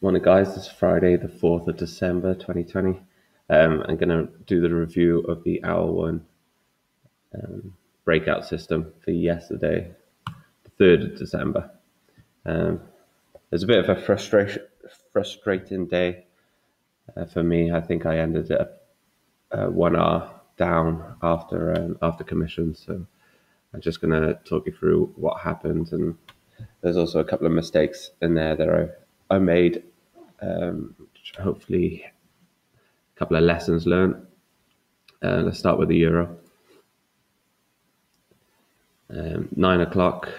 Morning, guys. It's Friday, the 4th of December, 2020. I'm going to do the review of the hour one breakout system for yesterday, the 3rd of December. It's a bit of a frustrating day for me. I think I ended up 1 hour down after commission. So I'm just going to talk you through what happened. And there's also a couple of mistakes in there that I made. Hopefully, a couple of lessons learned. Let's start with the euro. 9 o'clock,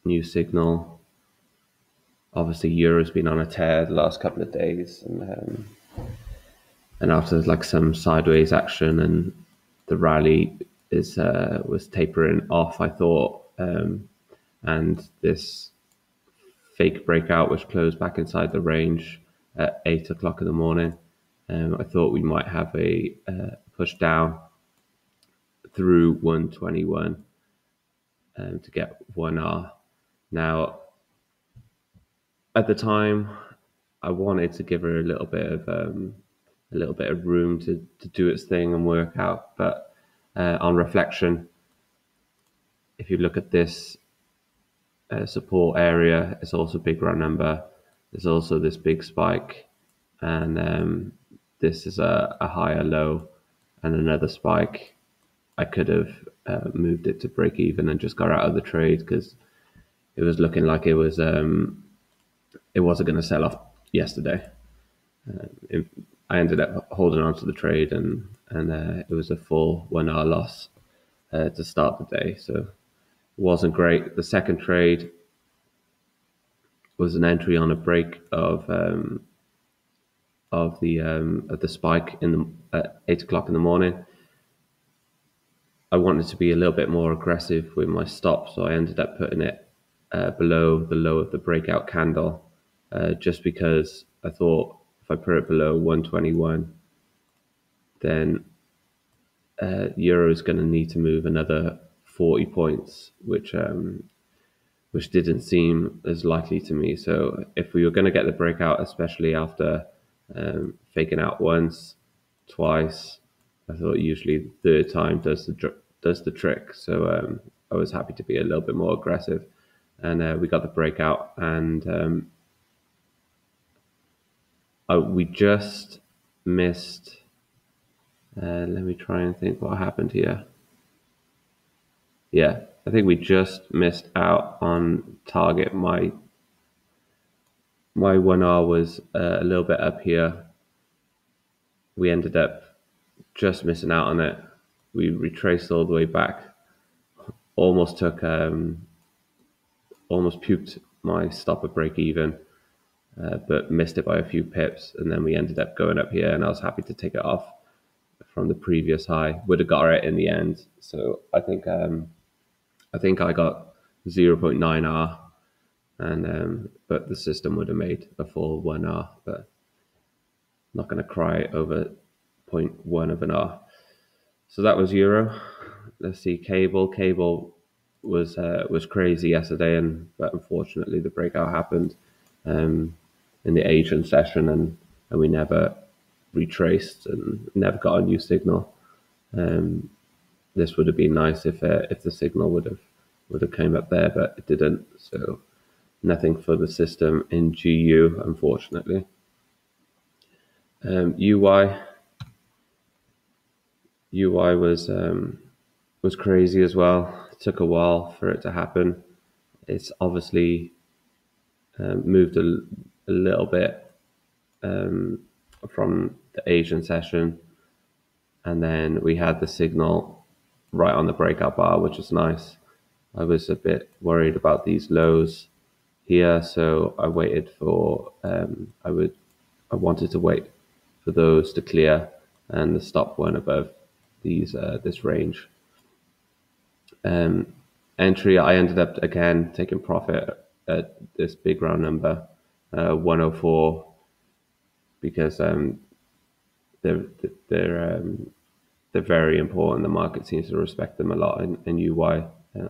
new signal. Obviously, euro's been on a tear the last couple of days, and after like some sideways action, and the rally was tapering off, I thought, and this fake breakout, which closed back inside the range at 8 o'clock in the morning. I thought we might have a push down through 121 to get 1R. Now, at the time, I wanted to give her a little bit of room to do its thing and work out. But on reflection, if you look at this support area, it's also a big round number. There's also this big spike, and this is a higher low and another spike. I could have moved it to break even and just got out of the trade because it was looking like it wasn't going to sell off yesterday. I ended up holding on to the trade, and it was a full 1 hour loss to start the day. So it wasn't great. The second trade was an entry on a break of the spike at 8 o'clock in the morning. I wanted to be a little bit more aggressive with my stop, so I ended up putting it below the low of the breakout candle, just because I thought if I put it below 121, then euro is going to need to move another 40 points, which didn't seem as likely to me. So if we were going to get the breakout, especially after faking out once, twice, I thought usually the third time does the trick. So I was happy to be a little bit more aggressive, and we got the breakout, and we just missed. Let me try and think what happened here. Yeah, I think we just missed out on target. My 1R was a little bit up here. We ended up just missing out on it. We retraced all the way back. Almost puked my stop at break even, but missed it by a few pips. And then we ended up going up here, and I was happy to take it off from the previous high. Would have got it in the end. So I think I got 0.9R, and but the system would have made a full 1R. But I'm not going to cry over 0.1 of an R. So that was euro. Let's see, cable. Cable was crazy yesterday, but unfortunately the breakout happened in the Asian session, and we never retraced and never got a new signal. This would have been nice if the signal would have came up there, but it didn't. So nothing for the system in GU, unfortunately. UI was crazy as well. It took a while for it to happen. It's obviously moved a little bit from the Asian session, and then we had the signal right on the breakout bar, which was nice. I was a bit worried about these lows here, so I waited for I wanted to wait for those to clear, and the stop went above this range. Entry, I ended up again taking profit at this big round number, 104, because they're very important. The market seems to respect them a lot in UY.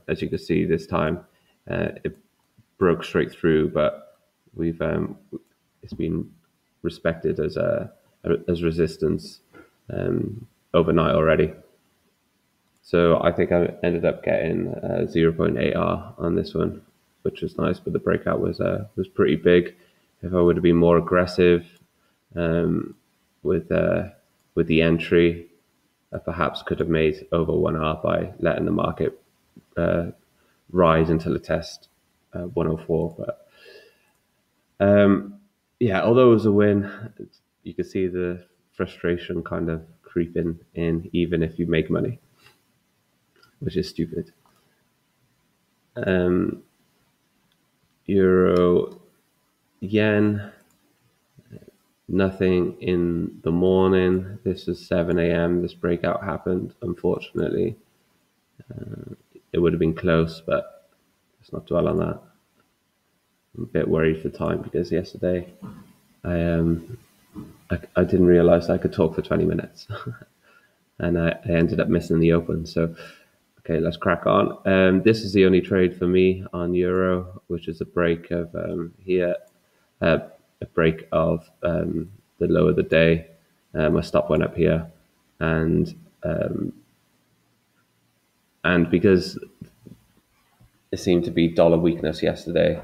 As you can see, this time it broke straight through, but it's been respected as resistance overnight already. So I think I ended up getting 0.8R on this one, which was nice. But the breakout was pretty big. If I would have been more aggressive with the entry, I perhaps could have made over 1R by letting the market rise until it test 104. But yeah, although it was a win, you could see the frustration kind of creeping in, even if you make money, which is stupid. Euro, yen, nothing in the morning. This is 7 a.m. This breakout happened, unfortunately. It would have been close, but let's not dwell on that. I'm a bit worried for time because yesterday I didn't realize I could talk for 20 minutes and I ended up missing the open. So, okay, let's crack on. This is the only trade for me on Euro, which is a break of here, a break of the low of the day. My stop went up here, and because it seemed to be dollar weakness yesterday,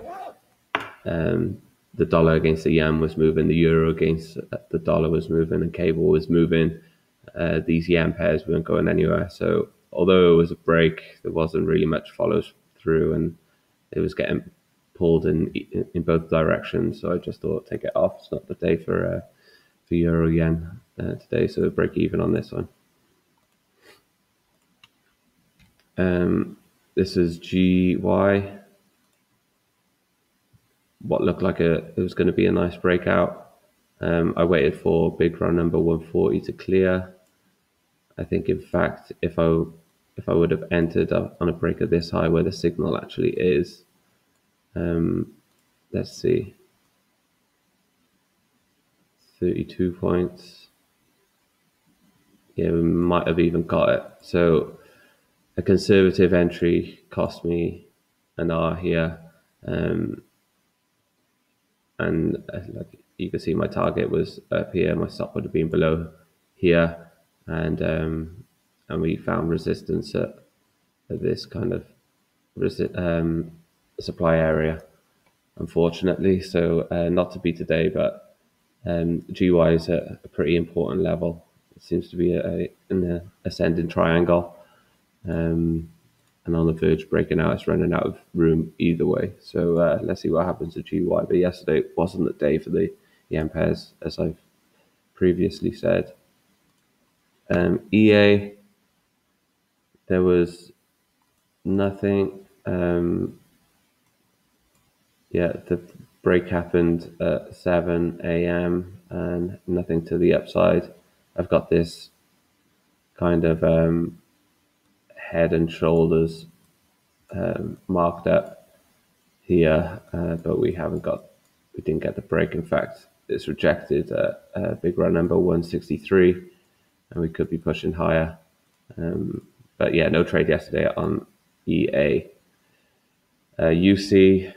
the dollar against the yen was moving, the euro against the dollar was moving, and cable was moving. These yen pairs weren't going anywhere. So although it was a break, there wasn't really much follow through, and it was getting pulled in both directions. So I just thought, take it off. It's not the day for euro yen today, so break even on this one. This is GY. What looked like it was going to be a nice breakout. I waited for big run number 140 to clear. I think, in fact, if I would have entered on a break of this high where the signal actually is, let's see, 32 points. Yeah, we might have even got it. So a conservative entry cost me an R here. And like you can see, my target was up here. My stop would have been below here, and we found resistance at this kind of supply area, unfortunately. So not to be today, but GY is at a pretty important level. It seems to be in an ascending triangle. And on the verge of breaking out. It's running out of room either way. So let's see what happens to GY. But yesterday wasn't the day for the yen pairs, as I've previously said. EA, there was nothing. Yeah, the break happened at 7 a.m. and nothing to the upside. I've got this kind of head and shoulders marked up here, but we didn't get the break. In fact, it's rejected at big run number 163, and we could be pushing higher. But yeah, no trade yesterday on EA. UC,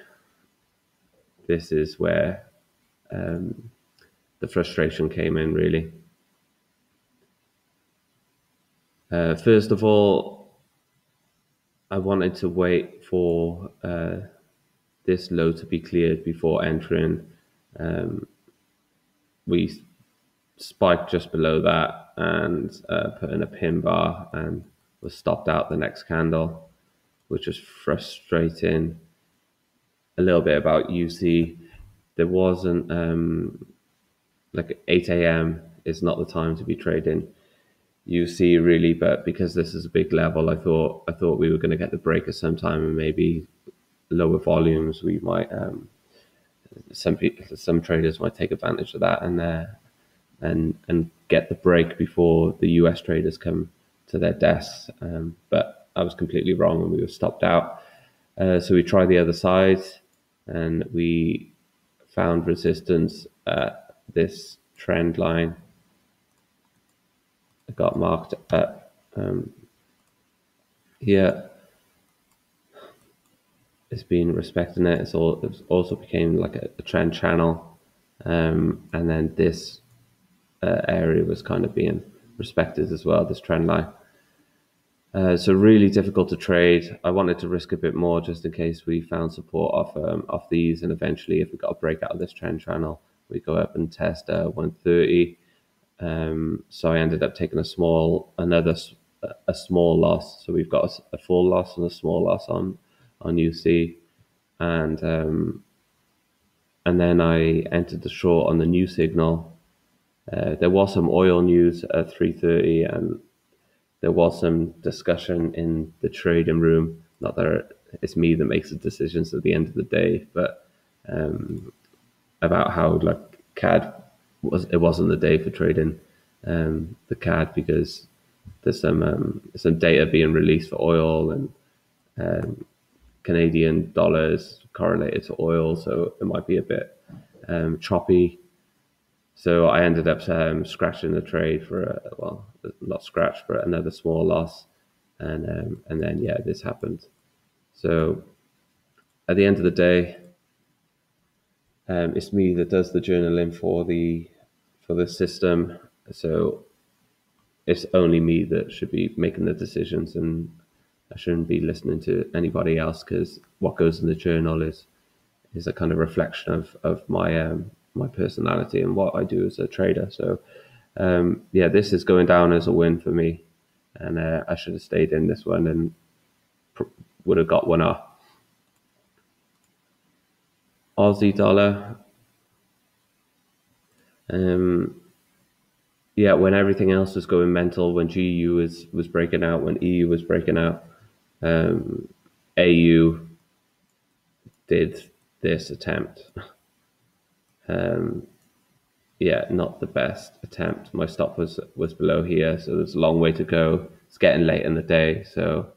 this is where the frustration came in, really. First of all, I wanted to wait for this low to be cleared before entering. We spiked just below that and put in a pin bar and was stopped out the next candle, which was frustrating. A little bit about UC, there wasn't like 8 a.m. is not the time to be trading UC really, but because this is a big level, I thought we were going to get the break at some time, and maybe lower volumes. We might some traders might take advantage of that and get the break before the US traders come to their desks. But I was completely wrong, and we were stopped out. So we tried the other side, and we found resistance at this trend line. It got marked at here. It's been respecting it. It also became like a trend channel. And then this area was kind of being respected as well, this trend line. So really difficult to trade. I wanted to risk a bit more just in case we found support off these, and eventually, if we got a breakout of this trend channel, we go up and test 130. So I ended up taking a small loss. So we've got a full loss and a small loss on UC, and then I entered the short on the new signal. There was some oil news at 3:30, and there was some discussion in the trading room. Not that it's me that makes the decisions at the end of the day, but about how like it wasn't the day for trading the CAD, because there's some data being released for oil, and Canadian dollars correlated to oil, so it might be a bit choppy. So I ended up scratching the trade for well, not scratch, but another small loss, and then yeah, this happened. So at the end of the day, it's me that does the journaling for the system. So it's only me that should be making the decisions, and I shouldn't be listening to anybody else, because what goes in the journal is a kind of reflection of my personality and what I do as a trader. So yeah, this is going down as a win for me, and I should have stayed in this one and would have got one off. Aussie dollar. Yeah, when everything else was going mental, when GU was breaking out, when EU was breaking out, AU did this attempt. Yeah, not the best attempt. My stop was below here, so there's a long way to go. It's getting late in the day, so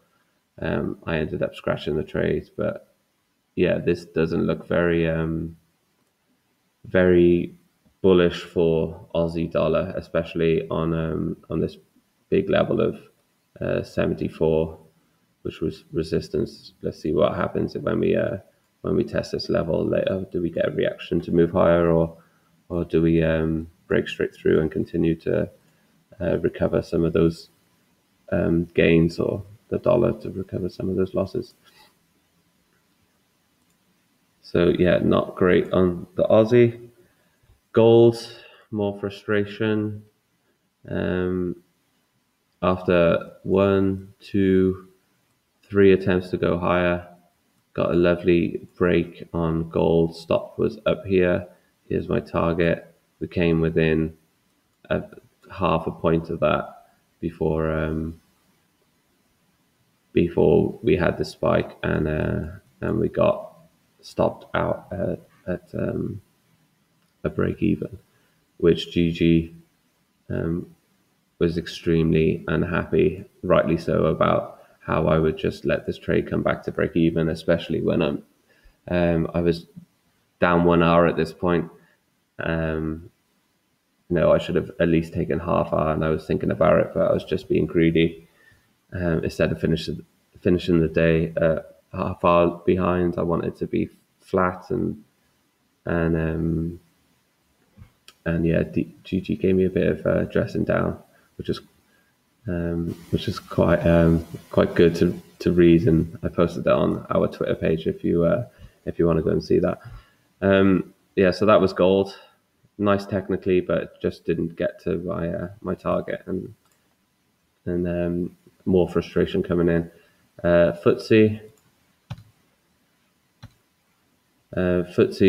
I ended up scratching the trades. But yeah, this doesn't look very bullish for Aussie dollar, especially on this big level of 74, which was resistance. Let's see what happens when we test this level later. Do we get a reaction to move higher, or do we break straight through and continue to recover some of those gains, or the dollar to recover some of those losses? So yeah, not great on the Aussie. Gold, more frustration. After 1, 2, 3 attempts to go higher, got a lovely break on gold. Stop was up here. Here's my target. We came within half a point of that before we had the spike, and we got stopped out at a break even, which GG was extremely unhappy, rightly so, about how I would just let this trade come back to break even, especially when I was down 1 hour at this point. No, I should have at least taken half hour, and I was thinking about it, but I was just being greedy. Instead of finishing the day half hour behind, I wanted to be flat, and yeah, GG gave me a bit of dressing down, which is quite good to read, and I posted that on our Twitter page if you want to go and see that. Yeah, so that was gold. Nice technically, but just didn't get to my target, and more frustration coming in. FTSE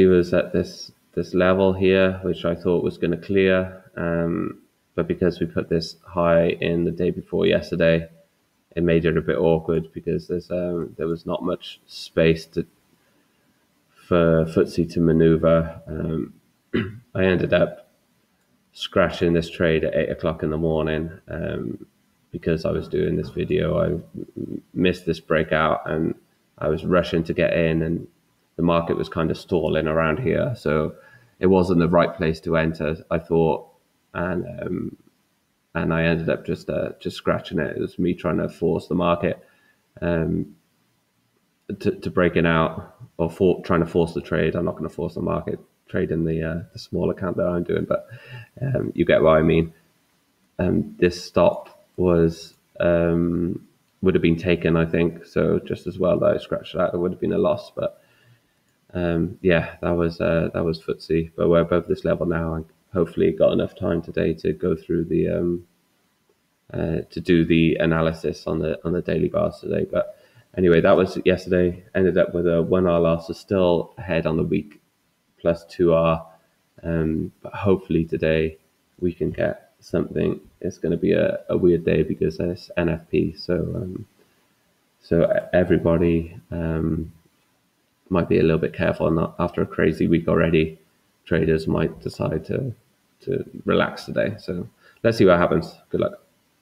was at this level here, which I thought was going to clear, but because we put this high in the day before yesterday, it made it a bit awkward, because there was not much space for FTSE to maneuver. I ended up scratching this trade at 8 o'clock in the morning, because I was doing this video. I missed this breakout, and I was rushing to get in, and the market was kind of stalling around here, so it wasn't the right place to enter, I thought, and I ended up just scratching it. It was me trying to force the market. to breaking out or trying to force the trade. I'm not going to force the market trade in the small account that I'm doing, but you get what I mean. This stop was would have been taken, I think. So just as well that I scratched that, it would have been a loss. But yeah, that was FTSE. But we're above this level now, and hopefully got enough time today to go through the to do the analysis on the daily bars today. But anyway, that was yesterday. Ended up with a 1 hour loss. So still ahead on the week, plus 2 hour. But hopefully today we can get something. It's going to be a weird day because it's NFP. So everybody might be a little bit careful. Not after a crazy week already, traders might decide to relax today. So let's see what happens. Good luck.